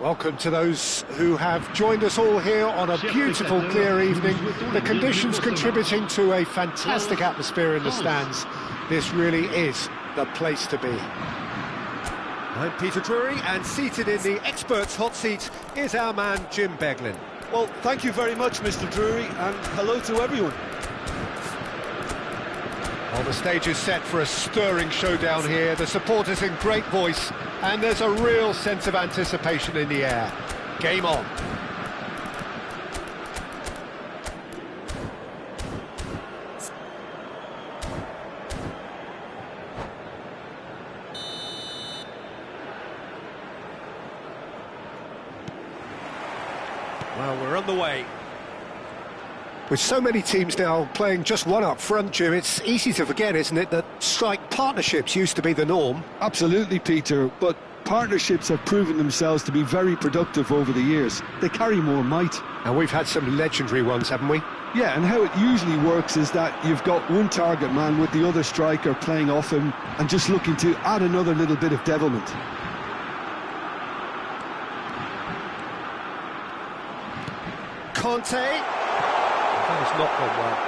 Welcome to those who have joined us all here on a beautiful, clear evening. The conditions contributing to a fantastic atmosphere in the stands. This really is the place to be. I'm Peter Drury, and seated in the experts' hot seat is our man Jim Beglin. Well, thank you very much, Mr. Drury, and hello to everyone. Well, the stage is set for a stirring showdown here. The supporters in great voice, and there's a real sense of anticipation in the air. Game on. Well, we're on the way. With so many teams now playing just one up front, Jim, it's easy to forget, isn't it, that strike partnerships used to be the norm. Absolutely, Peter, but partnerships have proven themselves to be very productive over the years. They carry more might. And we've had some legendary ones, haven't we? Yeah, and how it usually works is that you've got one target man with the other striker playing off him and just looking to add another little bit of devilment. Conte. That has not gone well.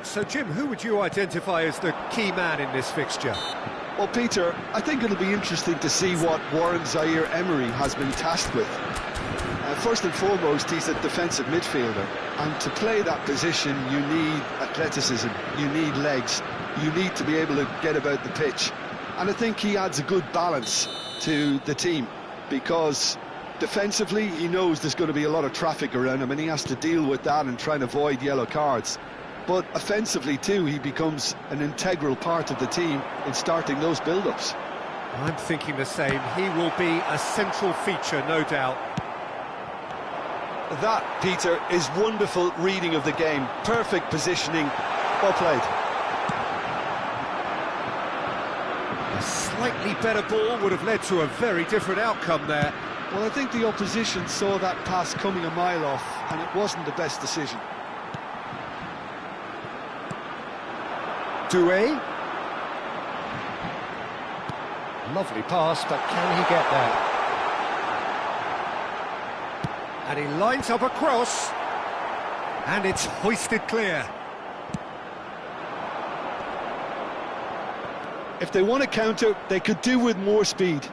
So, Jim, who would you identify as the key man in this fixture? Well, Peter, I think it'll be interesting to see what Warren Zaire-Emery has been tasked with. First and foremost, he's a defensive midfielder, and to play that position you need athleticism, you need legs, you need to be able to get about the pitch. And I think he adds a good balance to the team, because defensively he knows there's going to be a lot of traffic around him and he has to deal with that and try and avoid yellow cards. But offensively too, he becomes an integral part of the team in starting those build-ups. I'm thinking the same. He will be a central feature, no doubt. That, Peter, is wonderful reading of the game. Perfect positioning. Well played. A slightly better ball would have led to a very different outcome there. Well, I think the opposition saw that pass coming a mile off, and it wasn't the best decision. Doué. Lovely pass, but can he get there? And he lines up a cross, and it's hoisted clear. If they want to counter, they could do with more speed.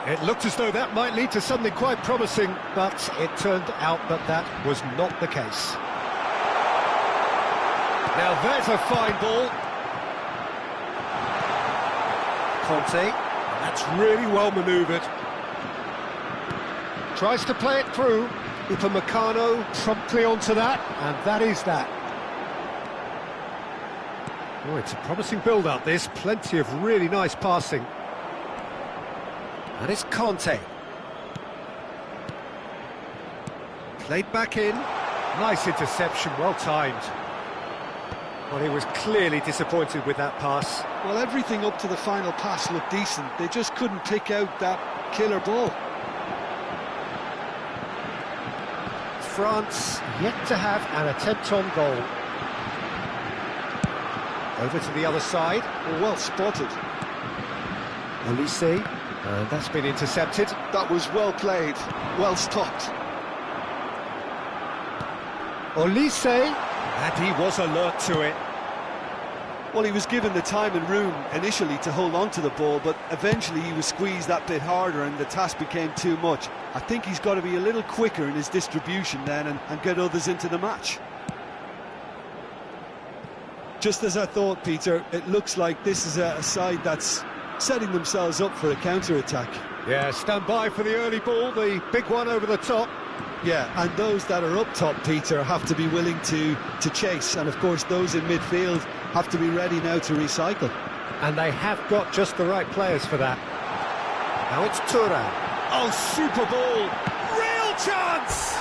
It looked as though that might lead to something quite promising, but it turned out that that was not the case. Now there's a fine ball. Conte, and that's really well manoeuvred. Tries to play it through. Upamecano promptly onto that, and that is that. Oh, it's a promising build-up, this. Plenty of really nice passing. And it's Conte. Played back in. Nice interception, well timed. Well, he was clearly disappointed with that pass. Well, everything up to the final pass looked decent. They just couldn't pick out that killer ball. France yet to have an attempt on goal. Over to the other side. Well spotted. Olise, and that's been intercepted. That was well played, well stopped. Olise, and he was alert to it. Well, he was given the time and room initially to hold on to the ball, but eventually he was squeezed that bit harder and the task became too much. I think he's got to be a little quicker in his distribution then and get others into the match. Just as I thought, Peter, it looks like this is a side that's setting themselves up for a counter-attack. Yeah, stand by for the early ball, the big one over the top. Yeah, and those that are up top, Peter, have to be willing to chase, and of course those in midfield have to be ready now to recycle. And they have got just the right players for that. Now it's Thuram. Oh, super ball! Real chance!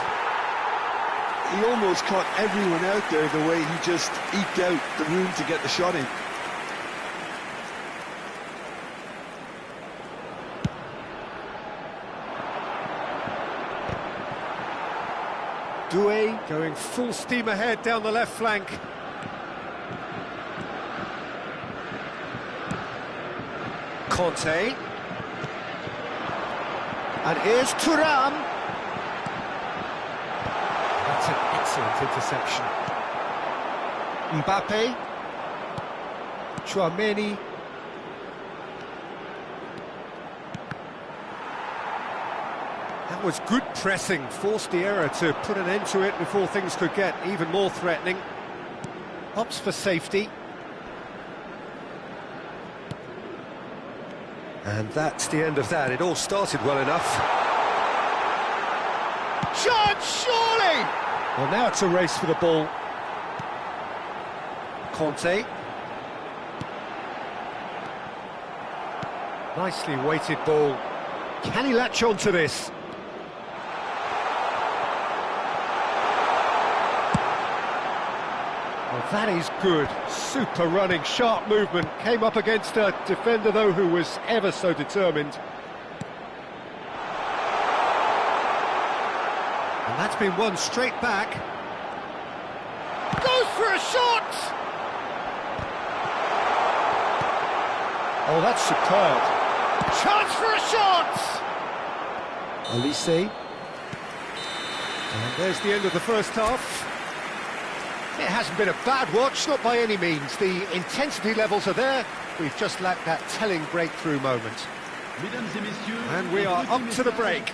He almost caught everyone out there the way he just eked out the room to get the shot in. Doué going full steam ahead down the left flank. Conte. And here's Thuram. That's an excellent interception. Mbappe. Tchouaméni. That was good pressing, forced the error to put an end to it before things could get even more threatening. Opts for safety. And that's the end of that. It all started well enough. Shot, shot! Well, now it's a race for the ball. Conte. Nicely weighted ball. Can he latch on to this? Well, that is good. Super running, sharp movement. Came up against a defender, though, who was ever so determined. And that's been won straight back. Goes for a shot! Oh, that's superb. Chance for a shot! Olise. And there's the end of the first half. It hasn't been a bad watch, not by any means. The intensity levels are there. We've just lacked that telling breakthrough moment. And we are up to the break.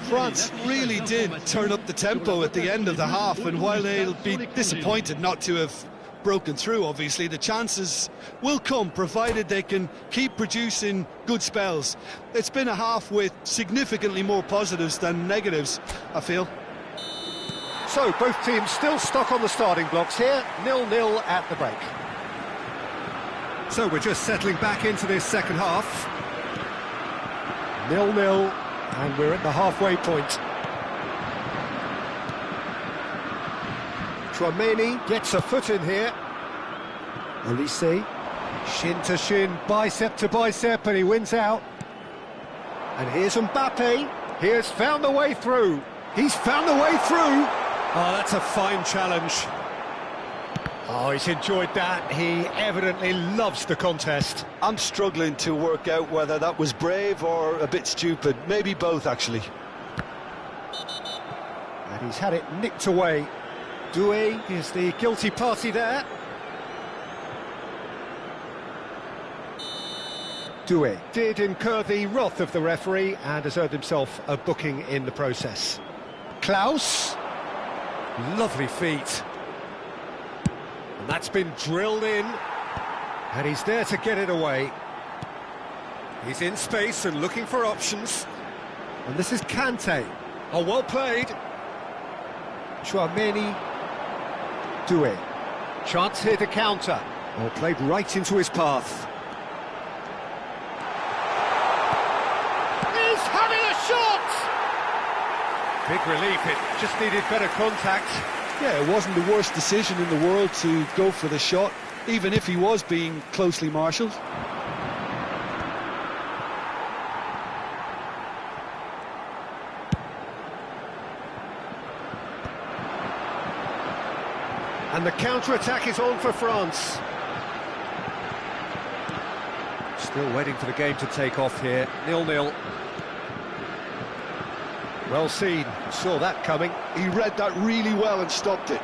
France really did turn up the tempo at the end of the half, and while they'll be disappointed not to have broken through, obviously, the chances will come, provided they can keep producing good spells. It's been a half with significantly more positives than negatives, I feel. So, both teams still stuck on the starting blocks here, 0-0 at the break. So, we're just settling back into this second half. 0-0, and we're at the halfway point. Tchouaméni gets a foot in here. Olise, shin to shin, bicep to bicep, and he wins out. And here's Mbappe. He has found the way through. He's found the way through. Oh, that's a fine challenge. Oh, he's enjoyed that. He evidently loves the contest. I'm struggling to work out whether that was brave or a bit stupid. Maybe both, actually. And he's had it nicked away. Doué is the guilty party there. Doué did incur the wrath of the referee and has earned himself a booking in the process. Klaus. Lovely feet. And that's been drilled in. And he's there to get it away. He's in space and looking for options. And this is Kante. Oh, well played. Tchouaméni. Doué. Chance here to counter. Oh, played right into his path. He's having a shot! Big relief, it just needed better contact. Yeah, it wasn't the worst decision in the world to go for the shot, even if he was being closely marshalled. And the counter-attack is on for France. Still waiting for the game to take off here. 0-0. Well seen, saw that coming. He read that really well and stopped it.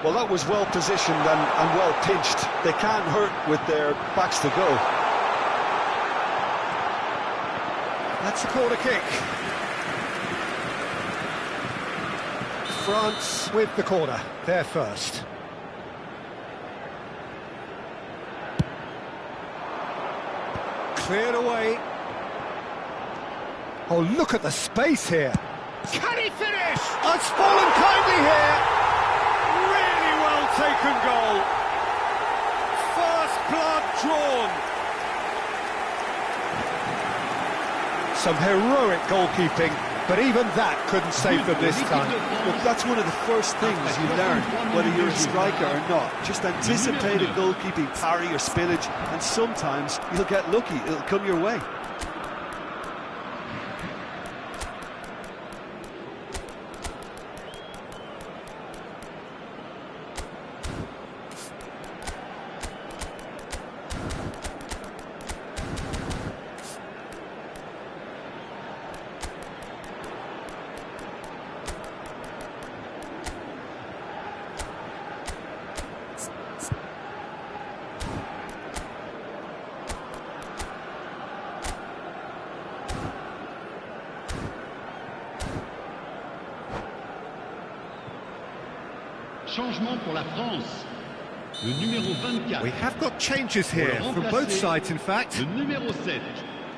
Well, that was well positioned and well pinched. They can't hurt with their backs to go. That's a corner kick. France with the corner, they're first. Cleared away. Oh, look at the space here. Can he finish? It's fallen kindly here. Really well taken goal. First blood drawn. Some heroic goalkeeping, but even that couldn't save them this time. Look, that's one of the first things you learn, whether you're a striker or not. Just anticipate a goalkeeping parry or spillage, and sometimes you'll get lucky. It'll come your way. Changement pour la France. Le numéro 24. We have got changes here from both sides, in fact. Le numéro 7.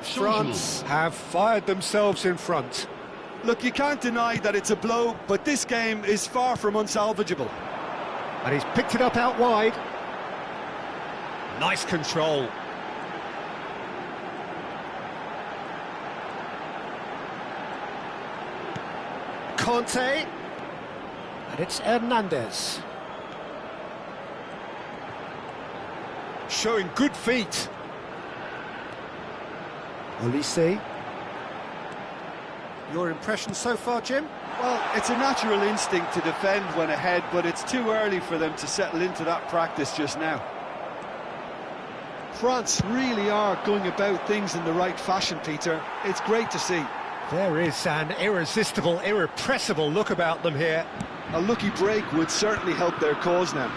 France have fired themselves in front. Look, you can't deny that it's a blow, but this game is far from unsalvageable. And he's picked it up out wide. Nice control. Conte. And it's Hernandez. Showing good feet. Olise. Your impression so far, Jim? Well, it's a natural instinct to defend when ahead, but it's too early for them to settle into that practice just now. France really are going about things in the right fashion, Peter. It's great to see. There is an irresistible, irrepressible look about them here. A lucky break would certainly help their cause now.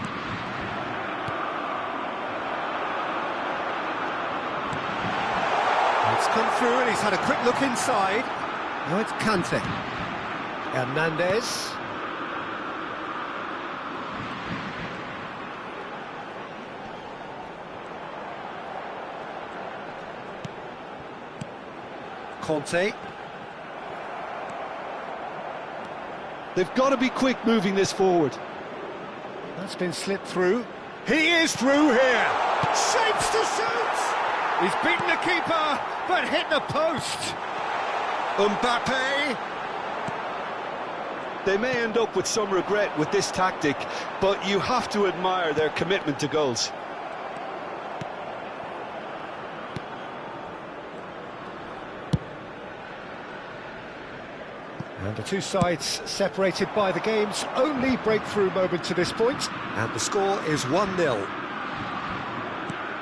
It's come through and he's had a quick look inside. Now it's Kante. Hernandez. Conte. They've got to be quick moving this forward. That's been slipped through. He is through here. Shapes to shoot. He's beaten the keeper, but hit the post. Mbappe. They may end up with some regret with this tactic, but you have to admire their commitment to goals. And the two sides separated by the game's only breakthrough moment to this point. And the score is 1-0.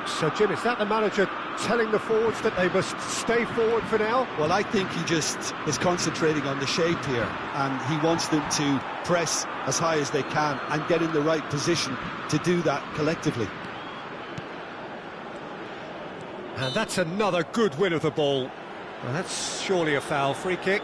So, Jim, is that the manager telling the forwards that they must stay forward for now? Well, I think he just is concentrating on the shape here, and he wants them to press as high as they can and get in the right position to do that collectively. And that's another good win of the ball. Well, that's surely a foul. Free kick.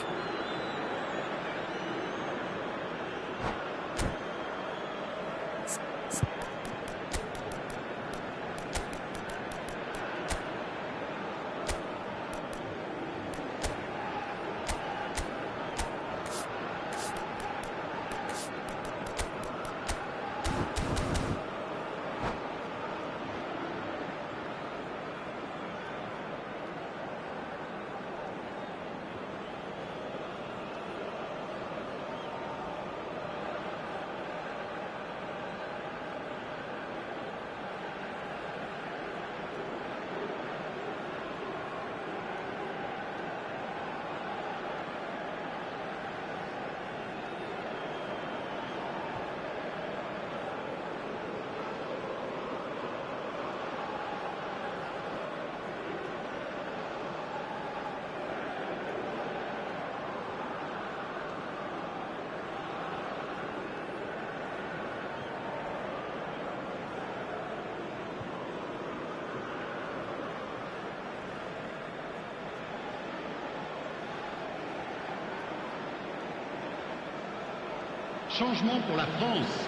Changement pour la France.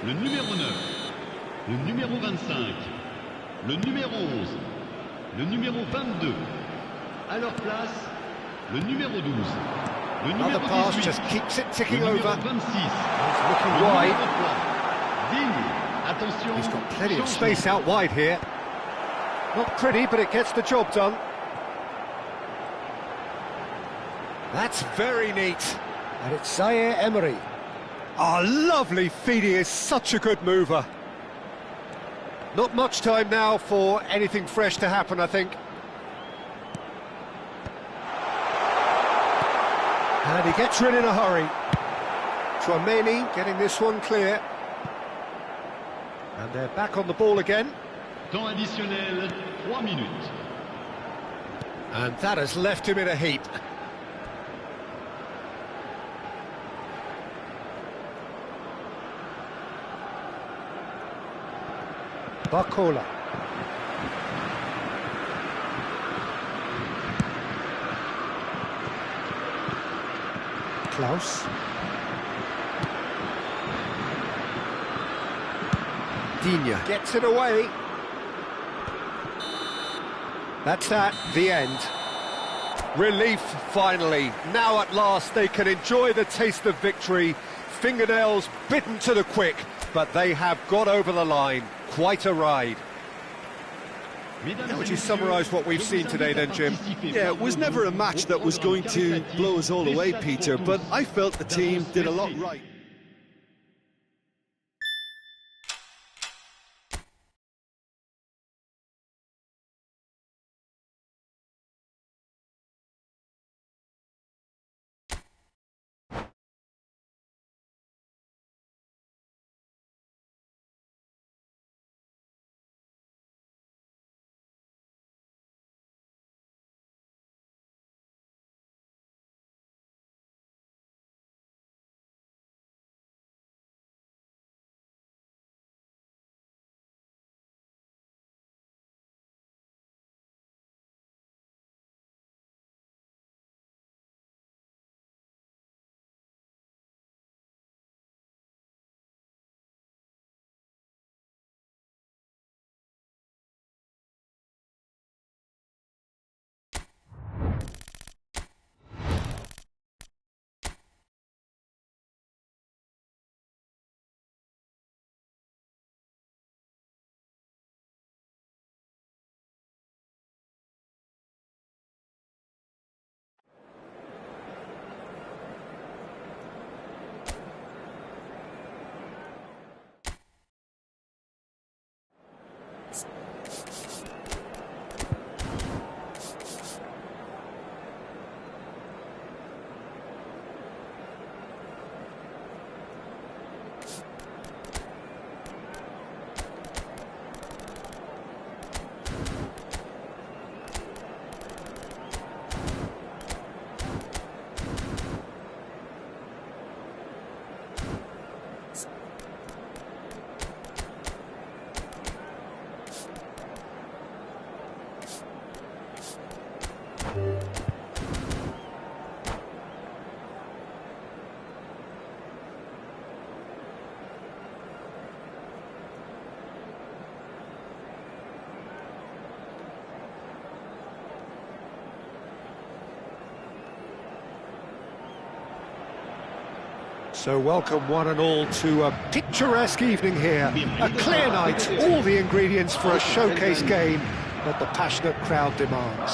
Le numéro 9, le numéro 25, le numéro 11, le numéro 22. À leur place, le numéro 12, le numéro 18, just keeps it ticking le numéro over. 26, Looking le wide. numéro 3. Digne, attention. He's got plenty of changement. space out wide here. Not pretty, but it gets the job done. That's very neat. And it's Zaire Emery. Oh, lovely feed. He is such a good mover. Not much time now for anything fresh to happen, I think. And he gets rid in a hurry. Tchouaméni getting this one clear. And they're back on the ball again. Temps additionnel, 3 minutes. And that has left him in a heap. Barcola. Klaus. Digne gets it away. That's that, the end. Relief, finally. Now at last they can enjoy the taste of victory. Fingernails bitten to the quick, but they have got over the line. Quite a ride. How would you summarise what we've seen today then, Jim? Yeah, it was never a match that was going to blow us all away, Peter, but I felt the team did a lot right. So welcome one and all to a picturesque evening here. A clear night, all the ingredients for a showcase game that the passionate crowd demands.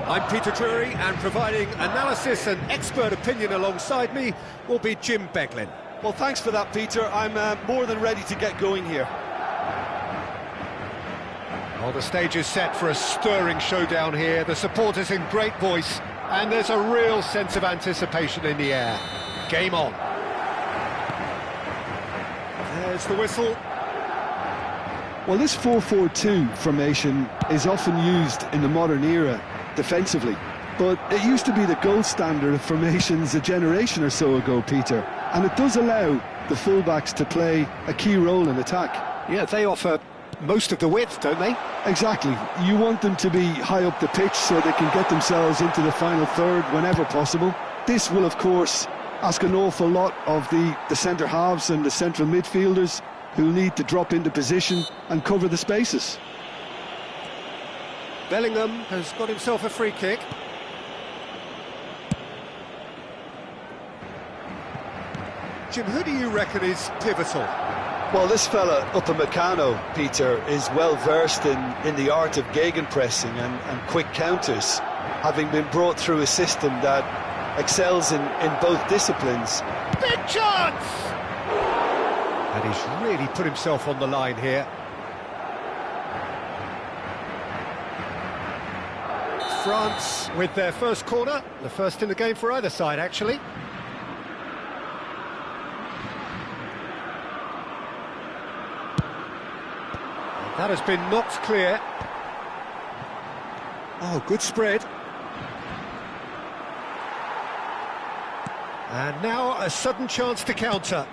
I'm Peter Drury, and providing analysis and expert opinion alongside me will be Jim Beglin. Well, thanks for that, Peter. I'm more than ready to get going here. Well, the stage is set for a stirring showdown here. The supporters in great voice, and there's a real sense of anticipation in the air. Game on. There's the whistle. Well, this 4-4-2 formation is often used in the modern era defensively, but it used to be the gold standard of formations a generation or so ago, Peter, and it does allow the fullbacks to play a key role in attack. Yeah, they offer most of the width, don't they? Exactly. You want them to be high up the pitch so they can get themselves into the final third whenever possible. This will, of course, ask an awful lot of the centre halves and the central midfielders, who need to drop into position and cover the spaces. Bellingham has got himself a free kick. Jim, who do you reckon is pivotal? Well, this fella, Upamecano, Peter, is well versed in the art of gegenpressing and quick counters, having been brought through a system that excels in both disciplines. Big chance! And he's really put himself on the line here. France with their first corner, the first in the game for either side, actually. That has been knocked clear. Oh, good spread. And now a sudden chance to counter.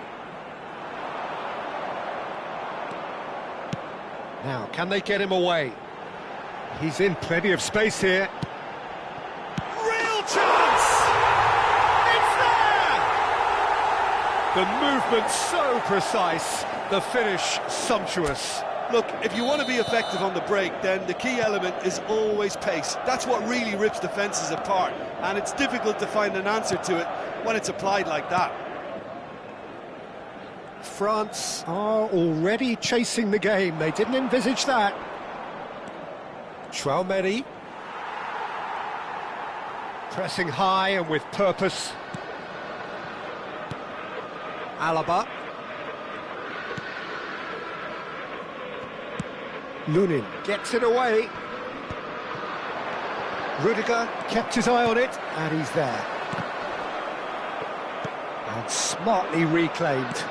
Now, can they get him away? He's in plenty of space here. Real chance! It's there! The movement so precise, the finish sumptuous. Look, if you want to be effective on the break, then the key element is always pace. That's what really rips defences apart, and it's difficult to find an answer to it when it's applied like that. France are already chasing the game. They didn't envisage that. Tchouaméni. Pressing high and with purpose. Alaba. Lunin gets it away. Rudiger kept his eye on it, and he's there. And smartly reclaimed.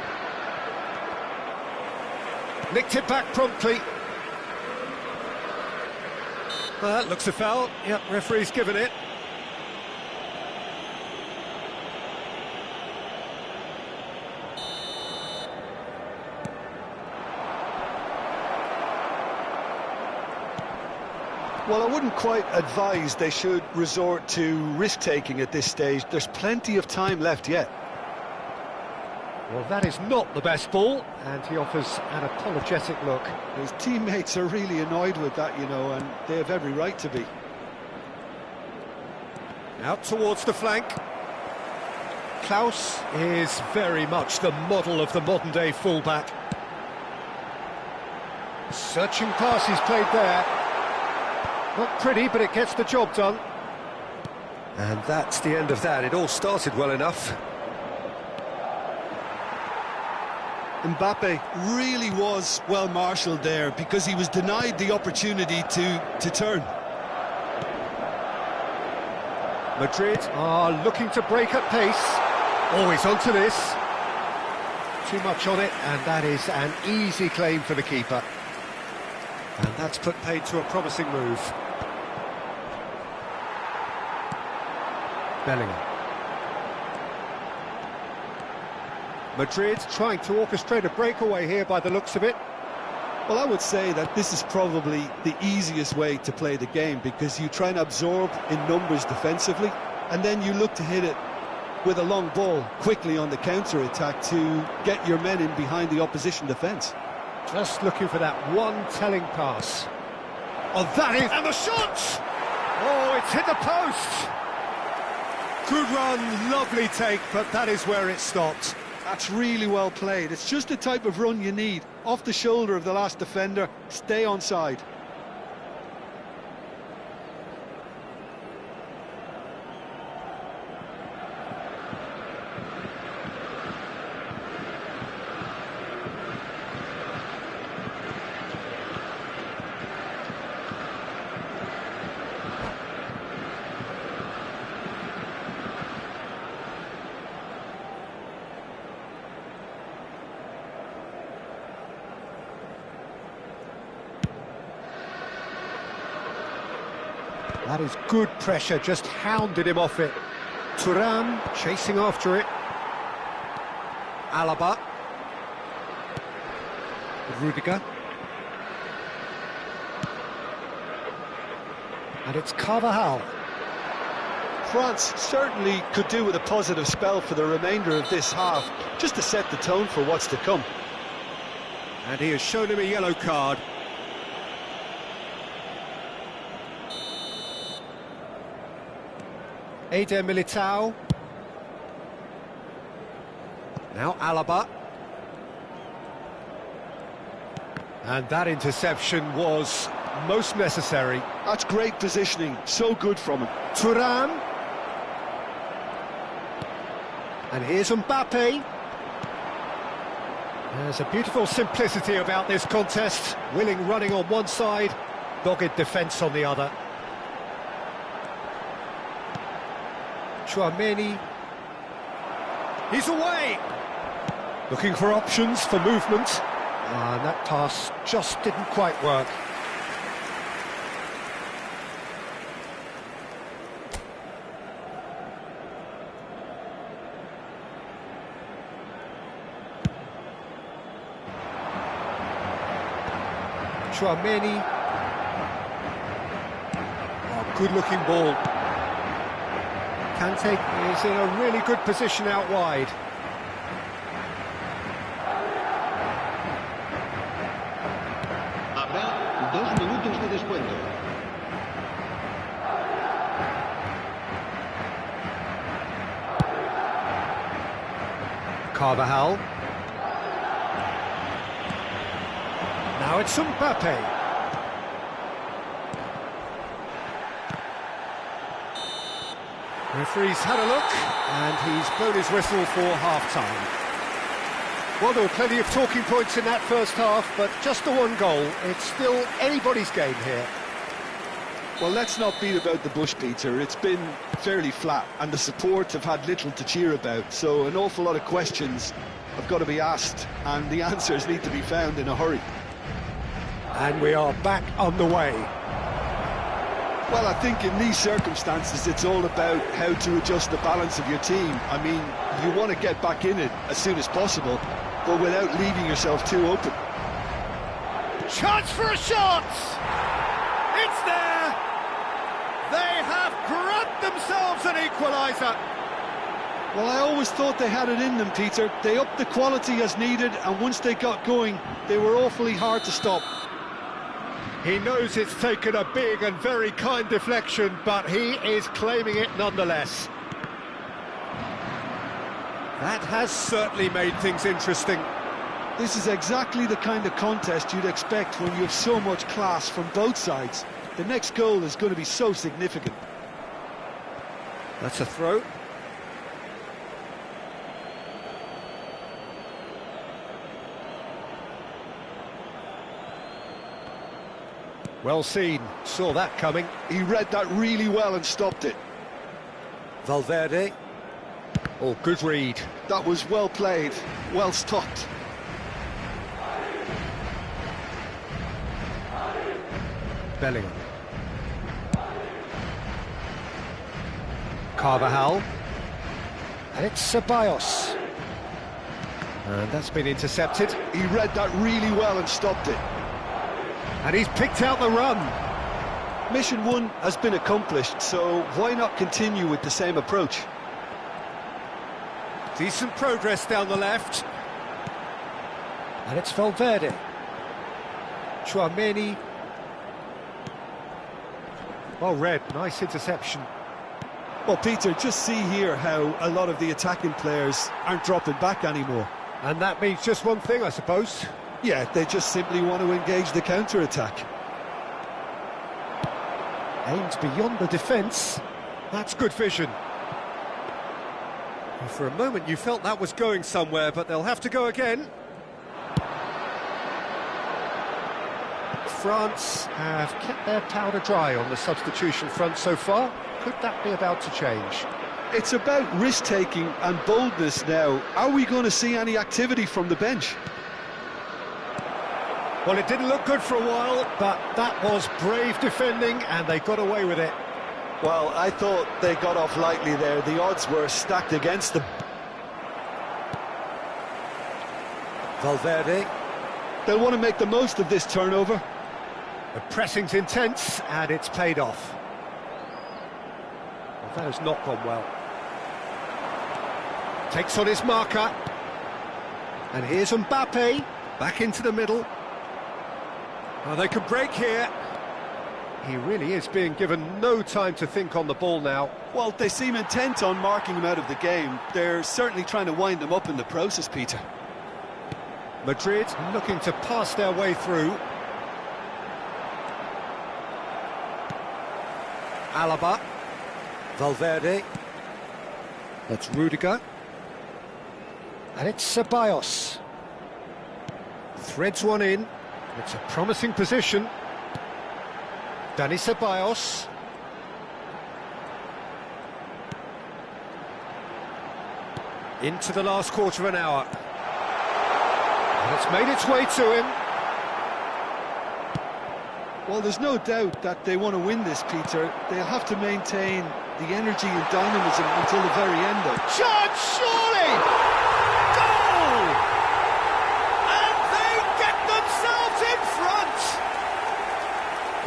Nicked it back promptly. Well, that looks a foul. Yep, referee's given it. Well, I wouldn't quite advise they should resort to risk-taking at this stage. There's plenty of time left yet. Well, that is not the best ball, and he offers an apologetic look. His teammates are really annoyed with that, you know, and they have every right to be. Out towards the flank. Klaus is very much the model of the modern-day fullback. Searching pass he's played there. Not pretty, but it gets the job done. And that's the end of that. It all started well enough. Mbappe really was well marshalled there because he was denied the opportunity to turn. Madrid are looking to break at pace. Always onto this. Too much on it, and that is an easy claim for the keeper. And that's put paid to a promising move. Bellingham. Madrid trying to orchestrate a breakaway here by the looks of it. Well, I would say that this is probably the easiest way to play the game because you try and absorb in numbers defensively and then you look to hit it with a long ball quickly on the counter-attack to get your men in behind the opposition defence. Just looking for that one telling pass. Oh, that is... And the shot! Oh, it's hit the post! Good run, lovely take, but that is where it stopped. That's really well played. It's just the type of run you need. Off the shoulder of the last defender, stay onside. That is good pressure, just hounded him off it. Thuram chasing after it. Alaba. Rudiger. And it's Carvajal. France certainly could do with a positive spell for the remainder of this half, just to set the tone for what's to come. And he has shown him a yellow card. Eder Militao. Now Alaba. And that interception was most necessary. That's great positioning, so good from him. Thuram. And here's Mbappe. There's a beautiful simplicity about this contest. Willing running on one side, dogged defence on the other. Tchouaméni. He's away! Looking for options for movement. And that pass just didn't quite work. Tchouaméni. Oh, good-looking ball. Kante is in a really good position out wide. Carvajal. Now it's Mbappe. Referee's had a look, and he's blown his whistle for half-time. Well, there were plenty of talking points in that first half, but just the one goal. It's still anybody's game here. Well, let's not beat about the bush, Peter. It's been fairly flat, and the support have had little to cheer about, so an awful lot of questions have got to be asked, and the answers need to be found in a hurry. And we are back on the way. Well, I think in these circumstances, it's all about how to adjust the balance of your team. I mean, you want to get back in it as soon as possible, but without leaving yourself too open. Chance for a shot! It's there! They have grabbed themselves an equaliser. Well, I always thought they had it in them, Peter. They upped the quality as needed, and once they got going, they were awfully hard to stop. He knows it's taken a big and very kind deflection, but he is claiming it nonetheless. That has certainly made things interesting. This is exactly the kind of contest you'd expect when you have so much class from both sides. The next goal is going to be so significant. That's a throw. Well seen, saw that coming. He read that really well and stopped it. Valverde. Oh, good read. That was well played, well stopped. Bellingham. Carvajal. And it's Ceballos. And that's been intercepted. He read that really well and stopped it. And he's picked out the run. Mission 1 has been accomplished, so why not continue with the same approach? Decent progress down the left. And it's Valverde. Tchouaméni. Well read, nice interception. Well, Peter, just see here how a lot of the attacking players aren't dropping back anymore. And that means just one thing, I suppose. Yeah, they just simply want to engage the counter-attack. Aimed beyond the defence. That's good vision. Well, for a moment you felt that was going somewhere, but they'll have to go again. France have kept their powder dry on the substitution front so far. Could that be about to change? It's about risk-taking and boldness now. Are we going to see any activity from the bench? Well, it didn't look good for a while, but that was brave defending, and they got away with it. Well, I thought they got off lightly there. The odds were stacked against them. Valverde. They'll want to make the most of this turnover. The pressing's intense, and it's paid off. Well, that has not gone well. Takes on his marker. And here's Mbappe, back into the middle. Oh, they could break here. He really is being given no time to think on the ball now. Well, they seem intent on marking him out of the game. They're certainly trying to wind him up in the process, Peter. Madrid looking to pass their way through. Alaba. Valverde. That's Rudiger. And it's Ceballos. Threads one in. It's a promising position. Dani Ceballos. Into the last quarter of an hour. And it's made its way to him. Well, there's no doubt that they want to win this, Peter. They'll have to maintain the energy and dynamism until the very end, though. Chance, surely! Goal! And they get themselves in front!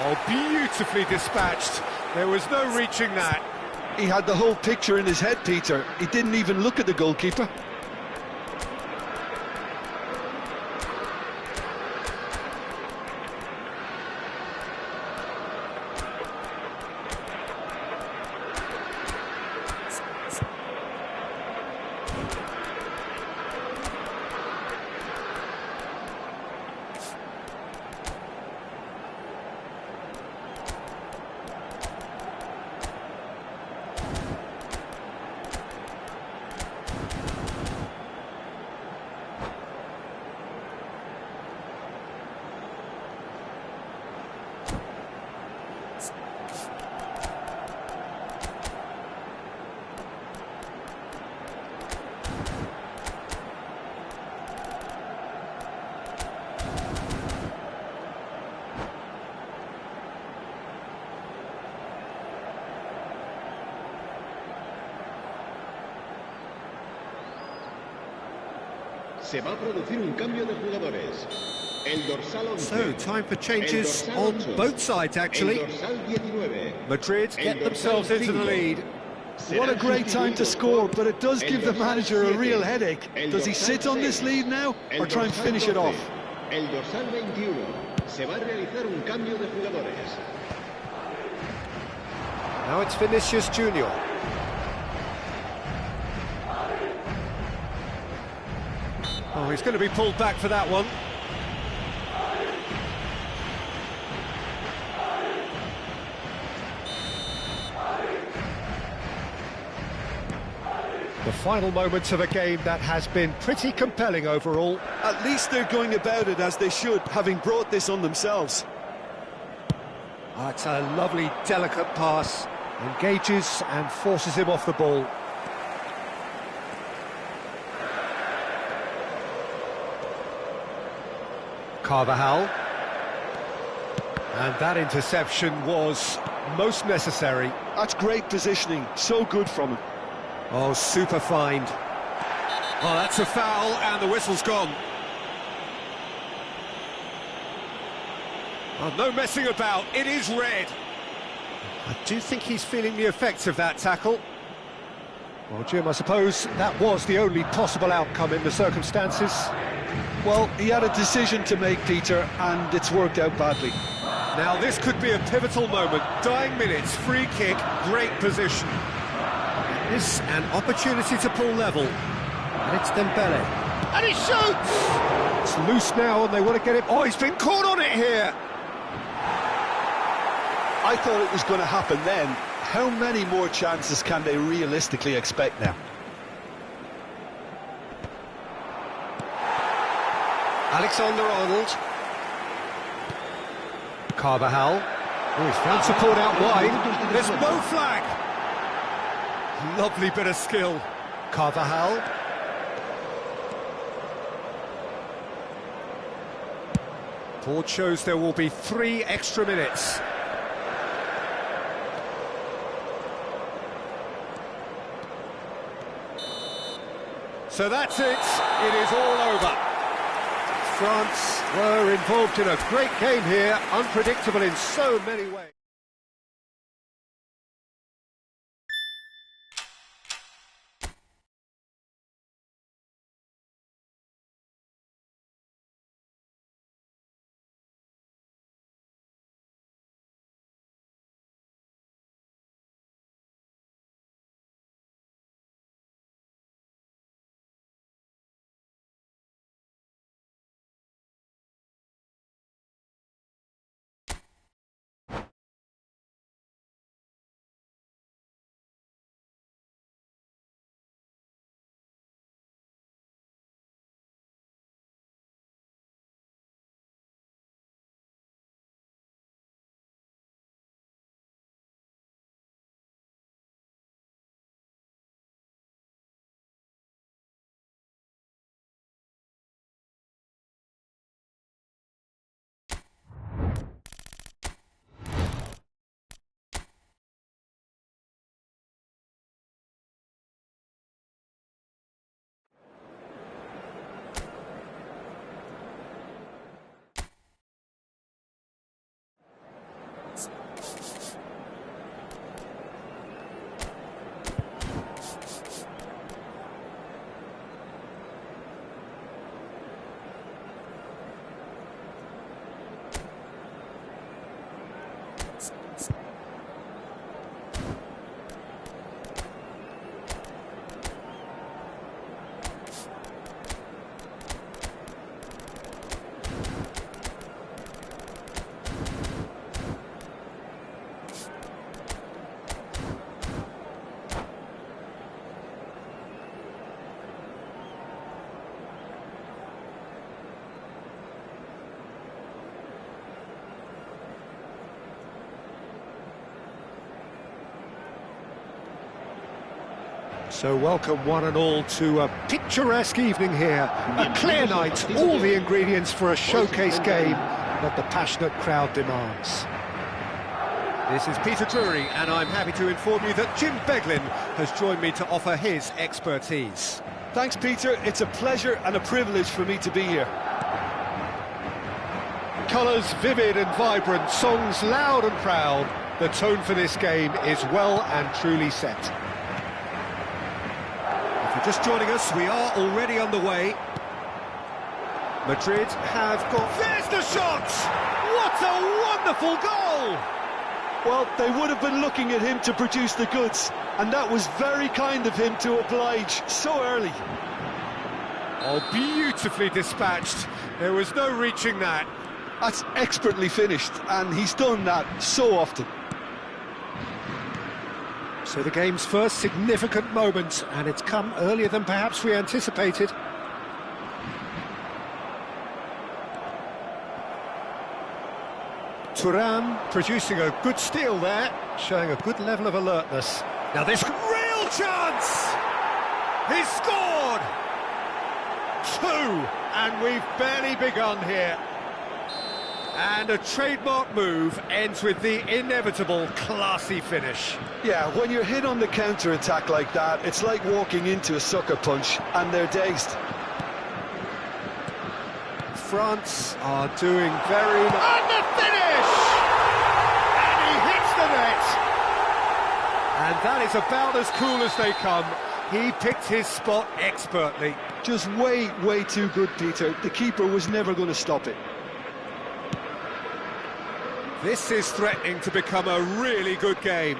Oh, beautifully dispatched. There was no reaching that. He had the whole picture in his head, Peter. He didn't even look at the goalkeeper. Se va a producir un cambio de jugadores. El dorsal 11. So, time for changes on both sides, actually. El dorsal 19. Madrid get themselves into the lead. What a great time to score, but it does give the manager a real headache. Does he sit on this lead now, or try and finish it off? El dorsal 21. Se va a realizar un cambio de jugadores. Now it's Vinicius Junior. Oh, he's going to be pulled back for that one. The final moments of a game that has been pretty compelling overall. At least they're going about it as they should, having brought this on themselves. Oh, it's a lovely, delicate pass. Engages and forces him off the ball. Carvajal. And that interception was most necessary. That's great positioning, so good from him. Oh, super find. Oh, that's a foul, and the whistle's gone. Oh, no messing about, it is red. I do think he's feeling the effects of that tackle. Well, Jim, I suppose that was the only possible outcome in the circumstances. Well, he had a decision to make, Peter, and it's worked out badly. Now, this could be a pivotal moment. Dying minutes, free kick, great position. It's an opportunity to pull level. And it's Dembele. And he shoots! It's loose now, and they want to get it. Oh, he's been caught on it here! I thought it was going to happen then. How many more chances can they realistically expect now? Alexander-Arnold. Carvajal. Oh, he's found support out wide. There's no flag. Lovely bit of skill. Carvajal. Board shows there will be 3 extra minutes. So that's it. It is all over. France were involved in a great game here, unpredictable in so many ways. So welcome one and all to a picturesque evening here, a clear night, all the ingredients for a showcase game that the passionate crowd demands. This is Peter Drury, and I'm happy to inform you that Jim Beglin has joined me to offer his expertise. Thanks, Peter. It's a pleasure and a privilege for me to be here. Colours vivid and vibrant, songs loud and proud. The tone for this game is well and truly set. If you're just joining us, we are already underway. Madrid have got... There's the shot! What a wonderful goal! Well, they would have been looking at him to produce the goods, and that was very kind of him to oblige so early. Oh, beautifully dispatched. There was no reaching that. That's expertly finished, and he's done that so often. So the game's first significant moment, and it's come earlier than perhaps we anticipated. Thuram producing a good steal there, showing a good level of alertness. Now this real chance! He's scored! 2, and we've barely begun here. And a trademark move ends with the inevitable classy finish. Yeah, when you're hit on the counter-attack like that, it's like walking into a sucker punch, and they're dazed. France are doing very nice. And the finish! And he hits the net! And that is about as cool as they come. He picked his spot expertly. Just way, way too good, Peter. The keeper was never going to stop it. This is threatening to become a really good game.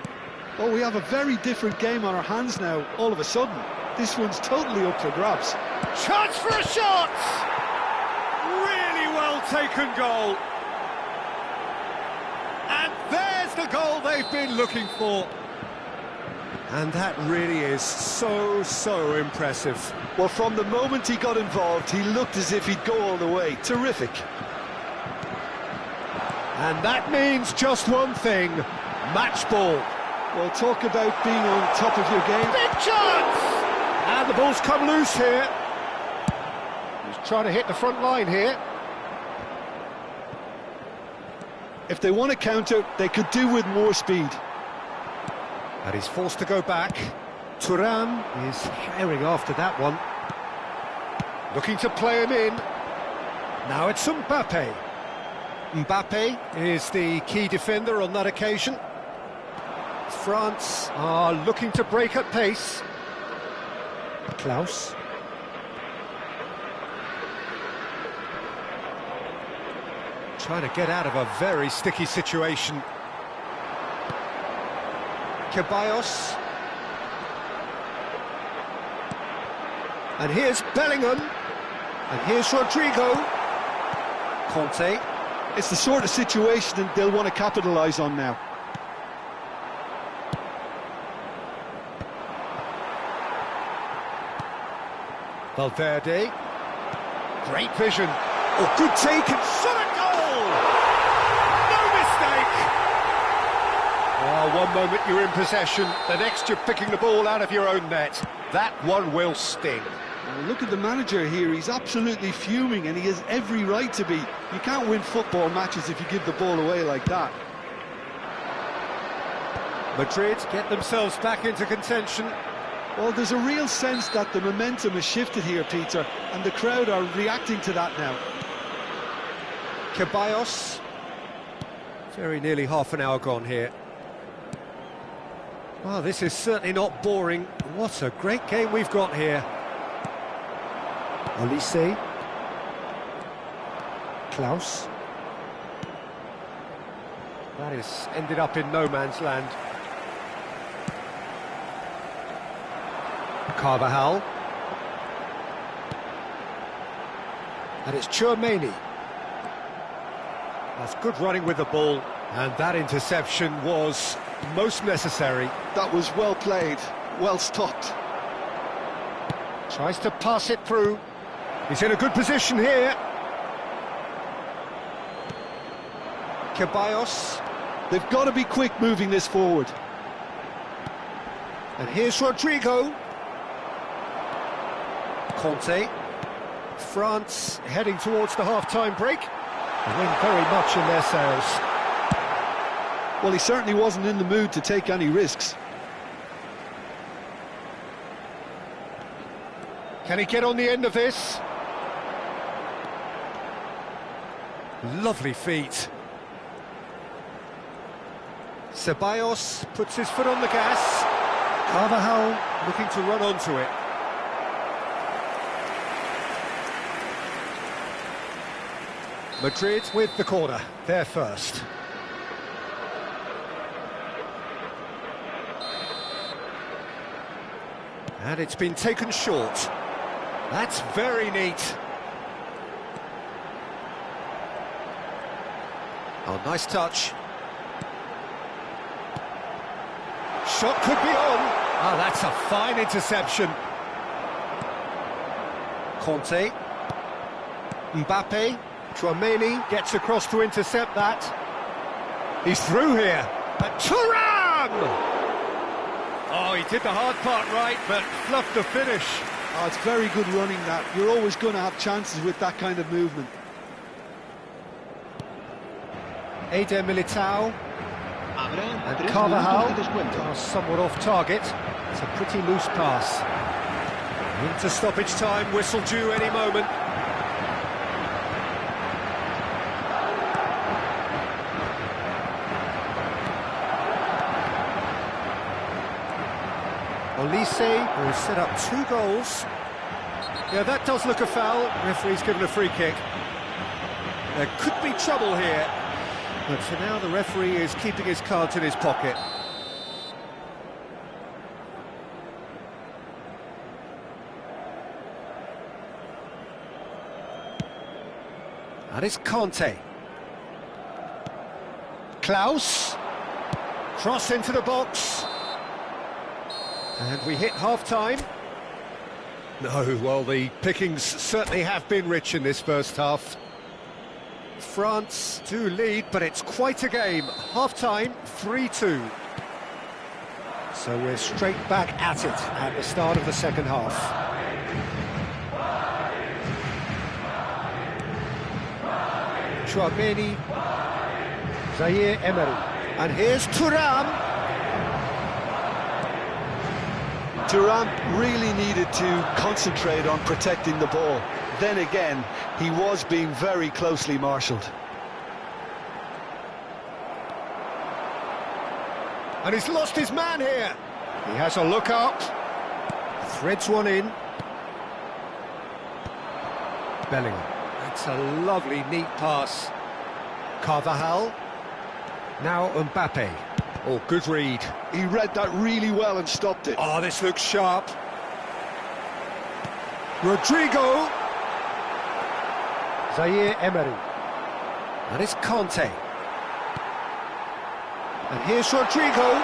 Oh, we have a very different game on our hands now, all of a sudden. This one's totally up for grabs. Chance for a shot! Really well taken goal. And there's the goal they've been looking for. And that really is so impressive. Well, from the moment he got involved, he looked as if he'd go all the way. Terrific. And that means just one thing, match ball. Well, talk about being on top of your game. Big chance! And the ball's come loose here. He's trying to hit the front line here. If they want to counter, they could do with more speed. And he's forced to go back. Thuram is herring after that one. Looking to play him in. Now it's Mbappe. Mbappe is the key defender on that occasion. France are looking to break at pace. Klaus. Trying to get out of a very sticky situation. Ceballos. And here's Bellingham. And here's Rodrigo. Conte. It's the sort of situation that they'll want to capitalise on now. Valverde. Great vision. Oh, good take and shot a goal! No mistake! Oh, one moment you're in possession, the next you're picking the ball out of your own net. That one will sting. Look at the manager here, he's absolutely fuming and he has every right to be. You can't win football matches if you give the ball away like that. Madrid get themselves back into contention. Well, there's a real sense that the momentum has shifted here, Peter, and the crowd are reacting to that now. Ceballos. Very nearly half an hour gone here. Well, this is certainly not boring. What a great game we've got here. Olise. Klaus. That has ended up in no man's land. Carvajal. And it's Tchouaméni. That's good running with the ball, and that interception was most necessary. That was well played, well stopped. Tries to pass it through. He's in a good position here. Ceballos. They've got to be quick moving this forward. And here's Rodrigo. Conte. France heading towards the half-time break. The wind very much in their sails. Well, he certainly wasn't in the mood to take any risks. Can he get on the end of this? Lovely feet. Ceballos puts his foot on the gas. Carvajal looking to run onto it. Madrid with the corner, they're first. And it's been taken short. That's very neat. Oh, nice touch. Shot could be on. Oh, that's a fine interception. Conte. Mbappe. Tchouaméni gets across to intercept that. He's through here. And Thuram! Oh, he did the hard part right, but fluffed the finish. Oh, it's very good running that. You're always going to have chances with that kind of movement. Eder Militao. And Carvajal are somewhat off target. It's a pretty loose pass. Into stoppage time, whistle due any moment. Olise, who has set up 2 goals. Yeah, that does look a foul. Referee's given a free kick. There could be trouble here. But for now, the referee is keeping his cards in his pocket. And it's Conte. Klaus. Cross into the box. And we hit half-time. No, well, the pickings certainly have been rich in this first half. France do lead, but it's quite a game. Half-time, 3-2. So we're straight back at it at the start of the second half. Tchouaméni, Zaire Emery, and here's Thuram. Thuram really needed to concentrate on protecting the ball. Then again, he was being very closely marshalled. And he's lost his man here. He has a look up. Threads one in. Bellingham. That's a lovely, neat pass. Carvajal. Now Mbappe. Oh, good read. He read that really well and stopped it. Oh, this looks sharp. Rodrigo. Zaire Emery. And it's Conte. And here's Rodrigo.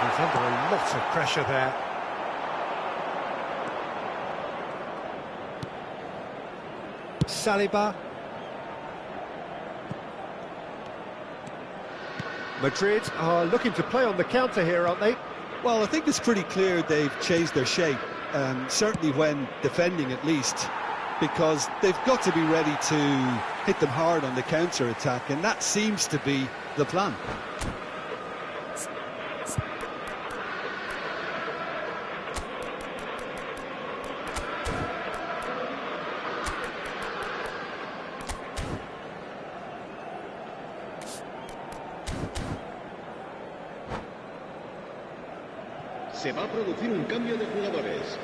He's under a lot of pressure there. Saliba. Madrid are looking to play on the counter here, aren't they? Well, I think it's pretty clear they've changed their shape, certainly when defending at least, because they've got to be ready to hit them hard on the counter-attack, and that seems to be the plan. Se va a producir un cambio de jugadores.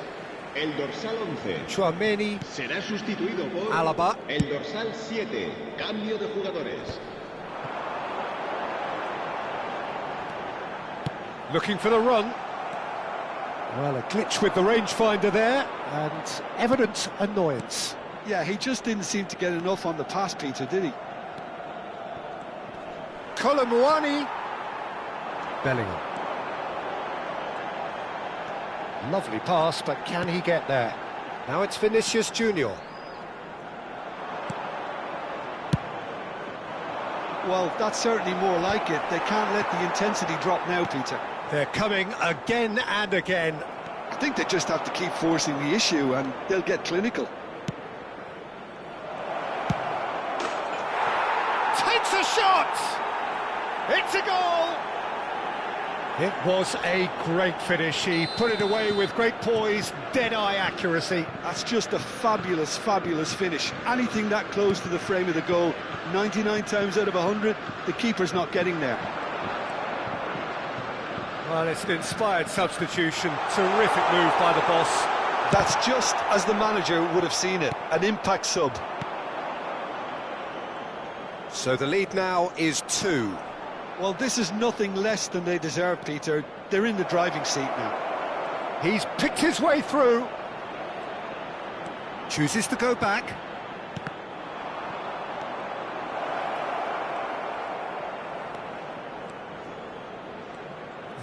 El dorsal 11 Tchouaméni será sustituido por Alaba. el dorsal 7. Cambio de jugadores. Looking for the run. Well, a glitch with the rangefinder there, and evident annoyance. Yeah, he just didn't seem to get enough on the pass, Peter, did he? Colomouani. Bellingham. Lovely pass, but can he get there? Now it's Vinicius Junior. Well, that's certainly more like it. They can't let the intensity drop now, Peter. They're coming again and again. I think they just have to keep forcing the issue and they'll get clinical. Takes a shot! It's a goal! It was a great finish. He put it away with great poise, dead-eye accuracy. That's just a fabulous, fabulous finish. Anything that close to the frame of the goal, 99 times out of 100, the keeper's not getting there. Well, it's an inspired substitution. Terrific move by the boss. That's just as the manager would have seen it, an impact sub. So the lead now is 2. Well, this is nothing less than they deserve, Peter. They're in the driving seat now. He's picked his way through. Chooses to go back.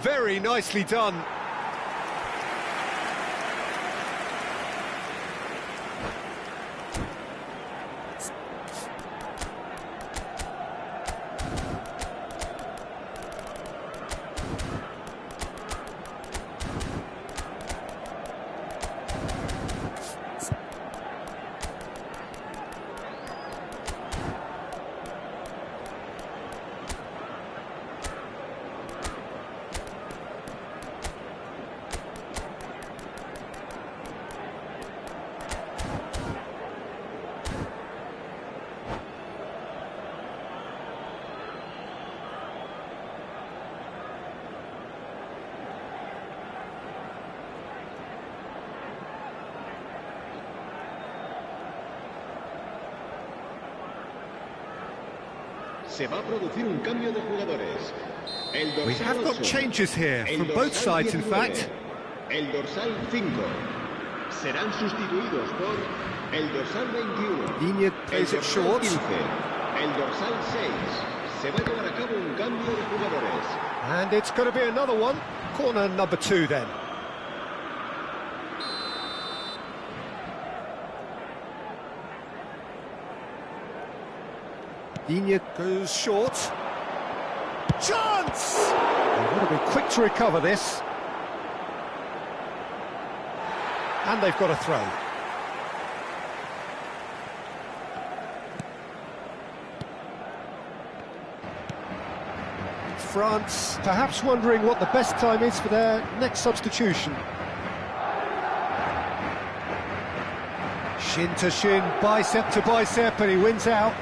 Very nicely done. Se va a producir un cambio de jugadores. We have got changes here from both sides, in fact. El dorsal 5 serán sustituidos por el dorsal 21. Digne plays it short. 15, el dorsal 6. Se va a llevar a cabo un cambio de jugadores. And it's going to be another one. Corner number 2 then. Digne goes short. Chance! They would have been quick to recover this. And they've got a throw. France perhaps wondering what the best time is for their next substitution. Shin to shin, bicep to bicep, and he wins out.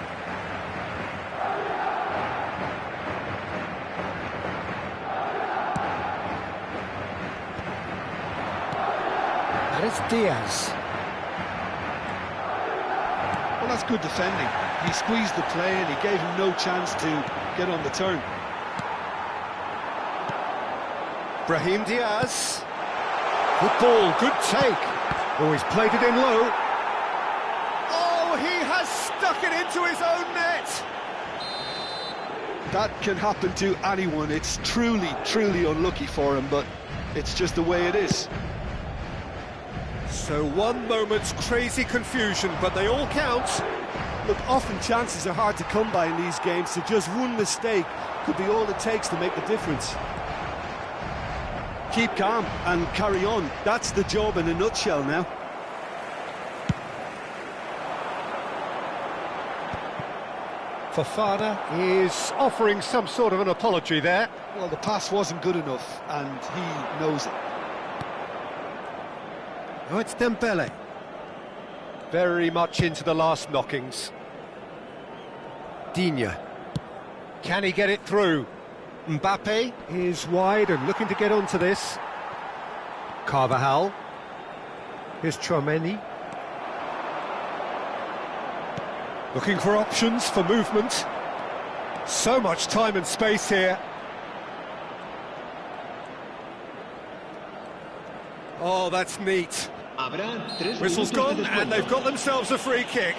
And it's Diaz. Well, that's good defending. He squeezed the play and he gave him no chance to get on the turn. Brahim Diaz. Good ball, good take. Oh, he's played it in low. Oh, he has stuck it into his own net. That can happen to anyone. It's truly, truly unlucky for him, but it's just the way it is. So one moment's crazy confusion, but they all count. Look, often chances are hard to come by in these games, so just one mistake could be all it takes to make the difference. Keep calm and carry on. That's the job in a nutshell now. Fofana is offering some sort of an apology there. Well, the pass wasn't good enough, and he knows it. Oh, it's Dembele. Very much into the last knockings. Digne. Can he get it through? Mbappe is wide and looking to get onto this. Carvajal. Here's Tchouaméni. Looking for options for movement. So much time and space here. Oh, that's neat. Whistle's gone and they've got themselves a free kick.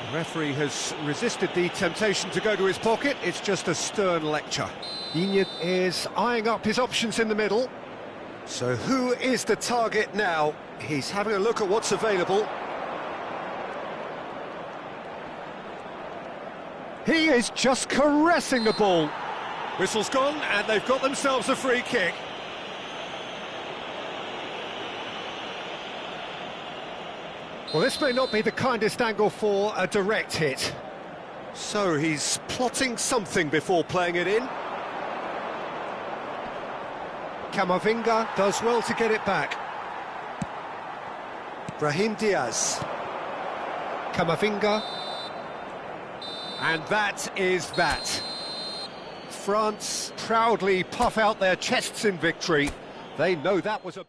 The referee has resisted the temptation to go to his pocket. It's just a stern lecture. Digne is eyeing up his options in the middle. So who is the target now? He's having a look at what's available. He is just caressing the ball. Whistle's gone and they've got themselves a free kick. Well, this may not be the kindest angle for a direct hit. So he's plotting something before playing it in. Camavinga does well to get it back. Brahim Diaz. Camavinga. And that is that. France proudly puff out their chests in victory. They know that was a...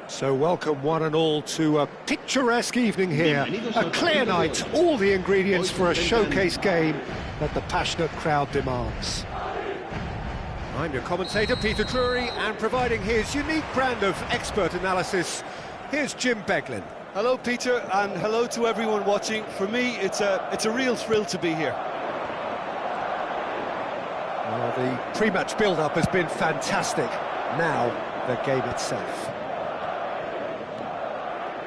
So welcome one and all to a picturesque evening here, a clear night, all the ingredients for a showcase game that the passionate crowd demands. I'm your commentator, Peter Drury, and providing his unique brand of expert analysis, here's Jim Beglin. Hello, Peter, and hello to everyone watching. For me, it's a real thrill to be here. Well, the pre-match build-up has been fantastic. Now, the game itself.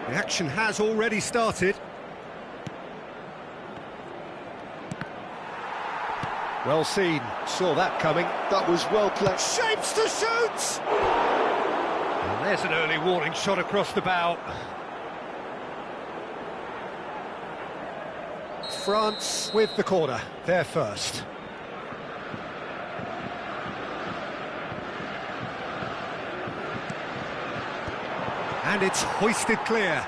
The action has already started. Well seen, saw that coming. That was well played. Shapes to shoot! And there's an early warning shot across the bow. France with the corner, they're first. And it's hoisted clear.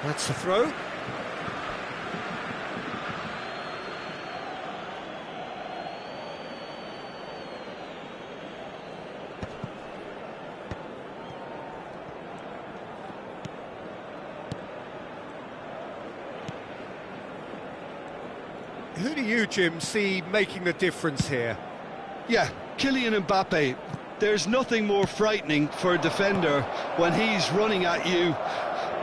That's a throw. Who do you, Jim, see making the difference here? Yeah, Kylian Mbappe. There's nothing more frightening for a defender when he's running at you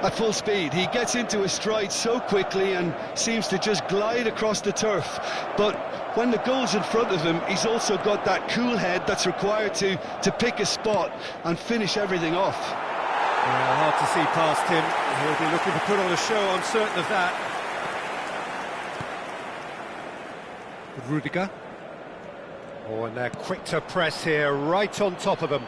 at full speed. He gets into a stride so quickly and seems to just glide across the turf. But when the goal's in front of him, he's also got that cool head that's required to pick a spot and finish everything off. Well, hard to see past him. He'll be looking to put on a show, I'm certain of that. Rudiger. Oh, and they're quick to press here, right on top of them.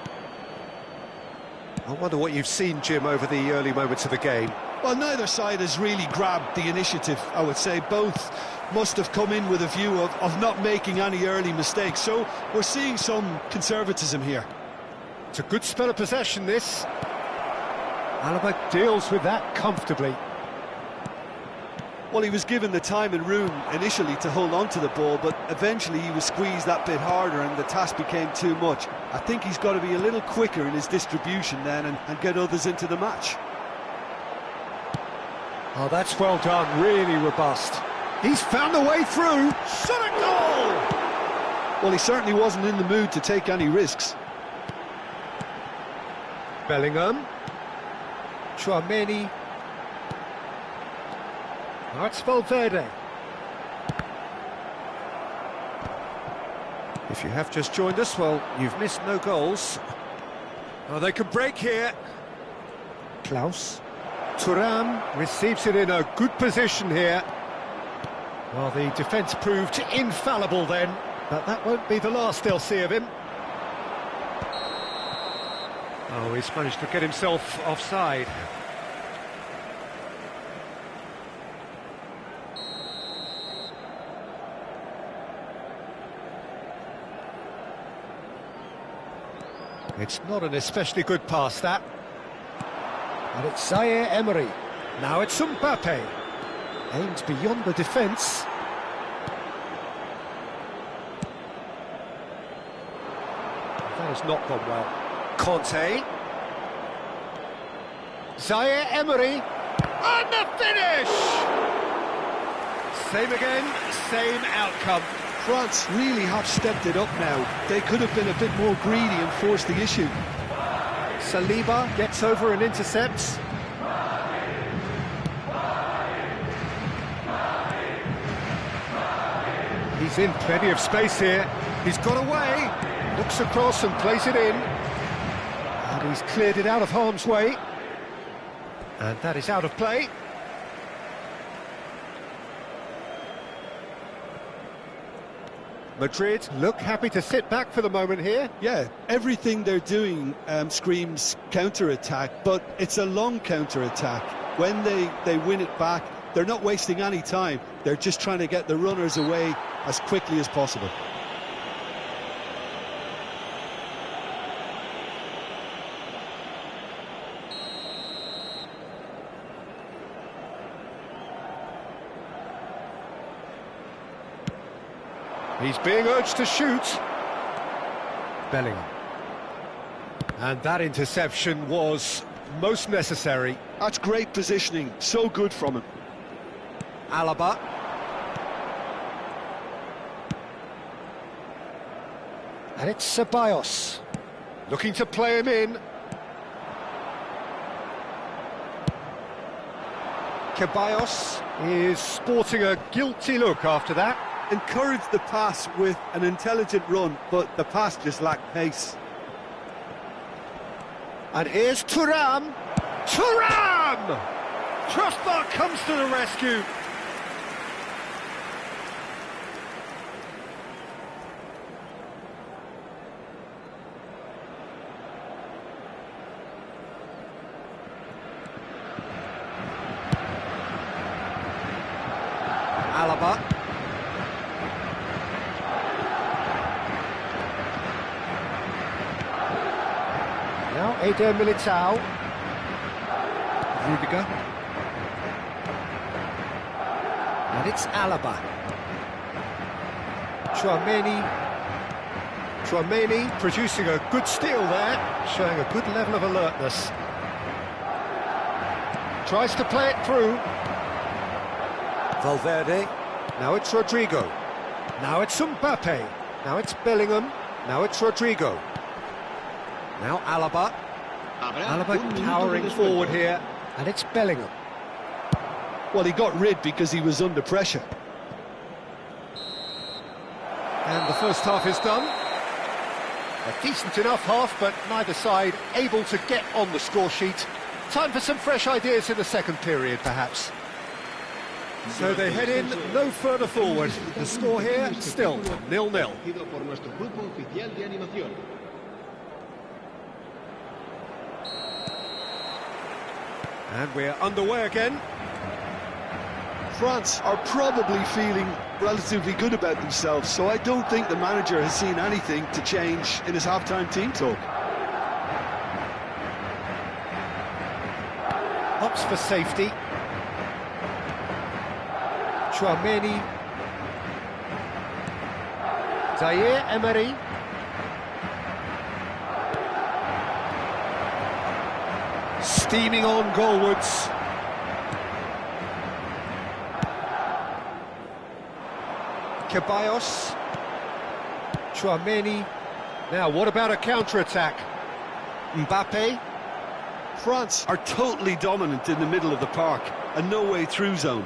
I wonder what you've seen, Jim, over the early moments of the game. Well, neither side has really grabbed the initiative, I would say. Both must have come in with a view of not making any early mistakes. So we're seeing some conservatism here. It's a good spell of possession, this. Alaba deals with that comfortably. Well, he was given the time and room initially to hold on to the ball, but eventually he was squeezed that bit harder and the task became too much. I think he's got to be a little quicker in his distribution then and get others into the match. Oh, that's well done, really robust. He's found a way through. Shot a goal! Well, he certainly wasn't in the mood to take any risks. Bellingham. Tchouaméni. Now it's Valverde. If you have just joined us, well, you've missed no goals. Oh, they could break here. Klaus. Thuram receives it in a good position here. Well, the defence proved infallible then, but that won't be the last they'll see of him. Oh, he's managed to get himself offside. It's not an especially good pass, that. And it's Zaire Emery. Now it's Mbappe. Aimed beyond the defence. That has not gone well. Conte. Zaire Emery. And the finish! Same again, same outcome. France really have stepped it up now. They could have been a bit more greedy and forced the issue. Saliba gets over and intercepts. He's in plenty of space here. He's got away. Looks across and plays it in. And he's cleared it out of harm's way. And that is out of play. Madrid look happy to sit back for the moment here. Yeah, everything they're doing screams counter-attack, but it's a long counter-attack. When they win it back, they're not wasting any time. They're just trying to get the runners away as quickly as possible. He's being urged to shoot. Bellingham. And that interception was most necessary. That's great positioning, so good from him. Alaba. And it's Ceballos. Looking to play him in. Ceballos is sporting a guilty look after that. Encouraged the pass with an intelligent run, but the pass just lacked pace. And here's Thuram. Thuram! Crossbar comes to the rescue. Alaba. Now Eder Militao. Rudiger. And it's Alaba. Tchouaméni producing a good steal there, showing a good level of alertness. Tries to play it through. Valverde. Now it's Rodrigo. Now it's Mbappe. Now it's Bellingham. Now it's Rodrigo. Now Alaba. Alaba towering forward here, and it's Bellingham. Well, he got rid because he was under pressure. And the first half is done. A decent enough half, but neither side able to get on the score sheet. Time for some fresh ideas in the second period, perhaps. So they head in no further forward. The score here, still 0-0. And we're underway again. France are probably feeling relatively good about themselves, so I don't think the manager has seen anything to change in his half-time team talk. Opts for safety. Chouameni. Zaire Emery. Steaming on goalwards. Ceballos. Chouameni. Now, what about a counter-attack? Mbappe. France are totally dominant in the middle of the park, a no-way-through zone.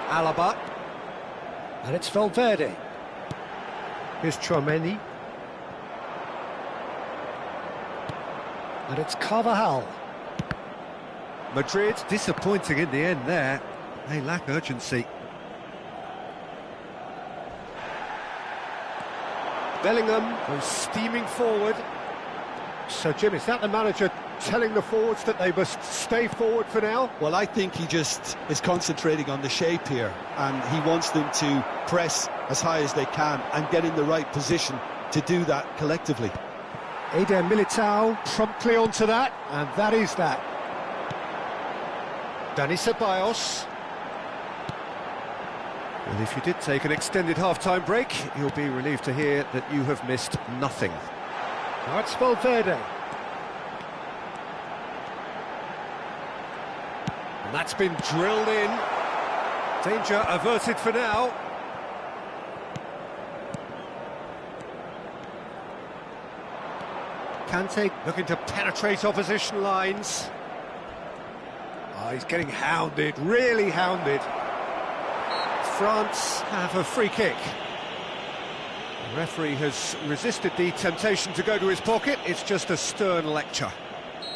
Alaba. And it's Valverde. Here's Chouameni. And it's Carvajal. Madrid disappointing in the end there. They lack urgency. Bellingham goes steaming forward. So, Jim, is that the manager telling the forwards that they must stay forward for now? Well, I think he just is concentrating on the shape here, and he wants them to press as high as they can and get in the right position to do that collectively. Eder Militao promptly onto that, and that is that. Dani Ceballos. Well, if you did take an extended half-time break, you'll be relieved to hear that you have missed nothing. Now it's Valverde. And that's been drilled in. Danger averted for now. Kante looking to penetrate opposition lines. Oh, he's getting hounded, really hounded. France have a free kick. The referee has resisted the temptation to go to his pocket. It's just a stern lecture.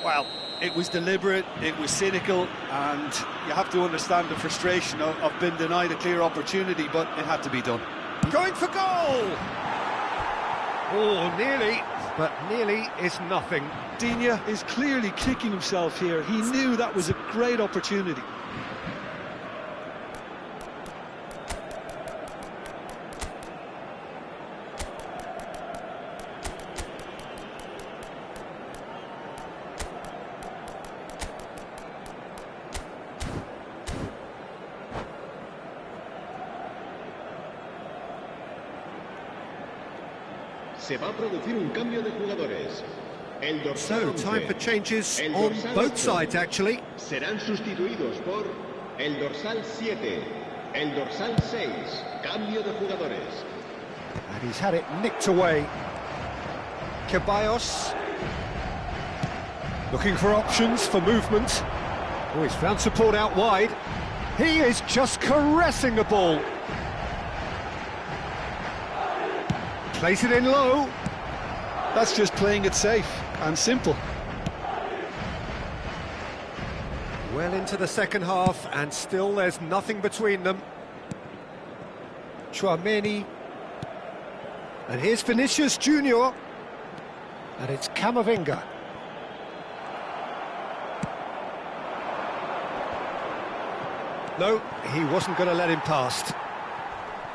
Well, it was deliberate, it was cynical, and you have to understand the frustration of being denied a clear opportunity, but it had to be done. Going for goal! Oh, nearly, but nearly is nothing. Digne is clearly kicking himself here. He knew that was a great opportunity. Se va a producir un cambio de jugadores. El dorsal So, 11, time for changes el on dorsal both 8, sides, actually. serán sustituidos por el dorsal 7, el dorsal 6. Cambio de jugadores. And he's had it nicked away. Ceballos. Looking for options for movement. Oh, he's found support out wide. He is just caressing the ball. Place it in low. That's just playing it safe and simple. Well into the second half, and still there's nothing between them. Chouameni. And here's Vinicius Junior. And it's Camavinga. No, he wasn't going to let him past.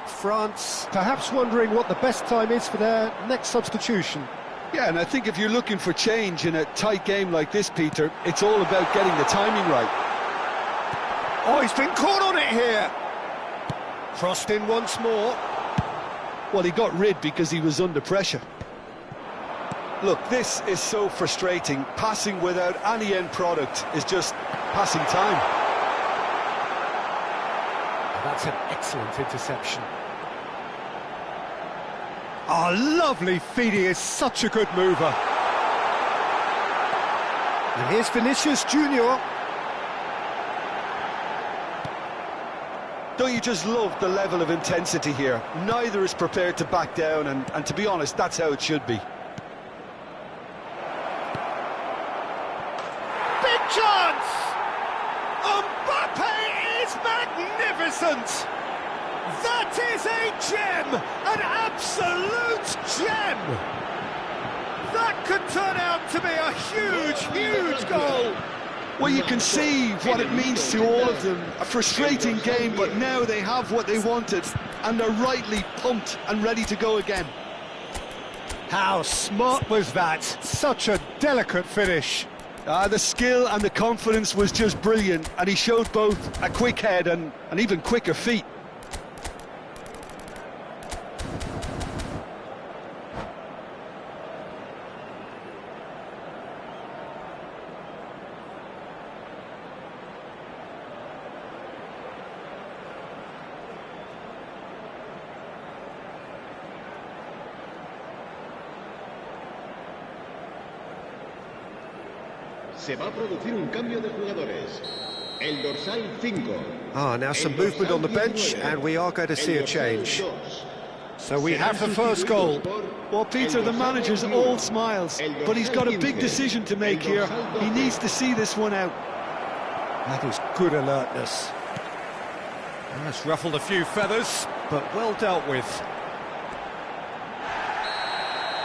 France perhaps wondering what the best time is for their next substitution. Yeah, and I think if you're looking for change in a tight game like this, Peter, it's all about getting the timing right. Oh, he's been caught on it here. Crossed in once more. Well, he got rid because he was under pressure. Look, this is so frustrating. Passing without any end product is just passing time. That's an excellent interception. Oh, lovely feed. He is such a good mover. And here's Vinicius Junior. Don't you just love the level of intensity here? Neither is prepared to back down, and to be honest, that's how it should be. Big chance! Mbappe is magnificent! That is a gem! An absolute gem! That could turn out to be a huge, huge goal. Well, you can see what it means to all of them. A frustrating game, but now they have what they wanted, and they're rightly pumped and ready to go again. How smart was that? Such a delicate finish. The skill and the confidence was just brilliant, and he showed both a quick head and even quicker feet. Se va a producir un cambio de jugadores. El dorsal 5. Now some movement on the bench, and we are going to see a change. So we have the first goal. Well, Peter, the manager's all smiles, but he's got a big decision to make here. He needs to see this one out. That is good alertness. That's ruffled a few feathers, but well dealt with.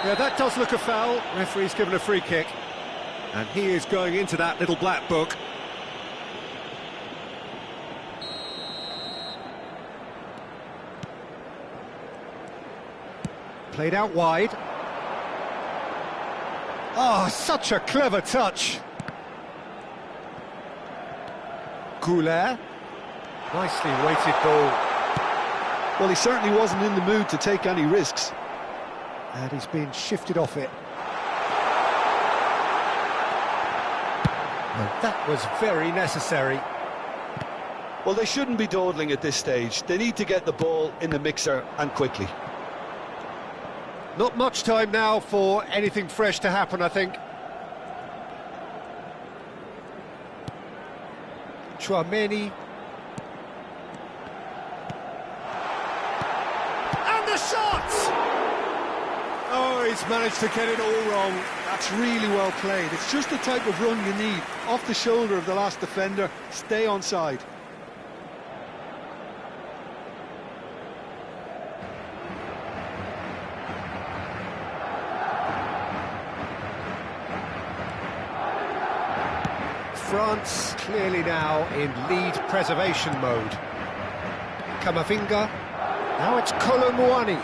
Yeah, that does look a foul. Referee's given a free kick. And he is going into that little black book. Played out wide. Oh, such a clever touch. Goulet. Nicely weighted ball. Well, he certainly wasn't in the mood to take any risks. And he's been shifted off it. And that was very necessary. Well, they shouldn't be dawdling at this stage. They need to get the ball in the mixer, and quickly. Not much time now for anything fresh to happen, I think. Tchouameni. And the shot! Oh, he's managed to get it all wrong. That's really well played. It's just the type of run you need. Off the shoulder of the last defender, stay onside. France clearly now in lead preservation mode. Camavinga. Now it's Kolo Muani.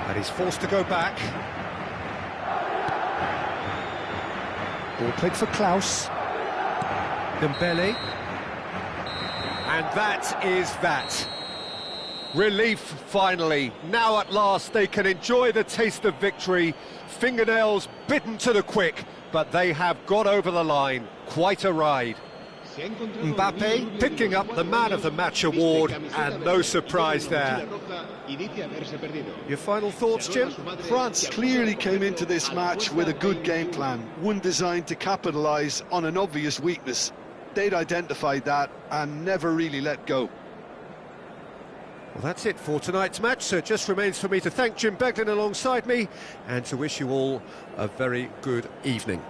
And he's forced to go back. Ball played for Klaus. Dembele. And that is that. Relief, finally. Now at last they can enjoy the taste of victory. Fingernails bitten to the quick, but they have got over the line. Quite a ride. Mbappe picking up the Man of the Match award, and no surprise there. Your final thoughts, Jim? France clearly came into this match with a good game plan, one designed to capitalise on an obvious weakness. They'd identified that and never really let go. Well, that's it for tonight's match, so it just remains for me to thank Jim Beglin alongside me and to wish you all a very good evening.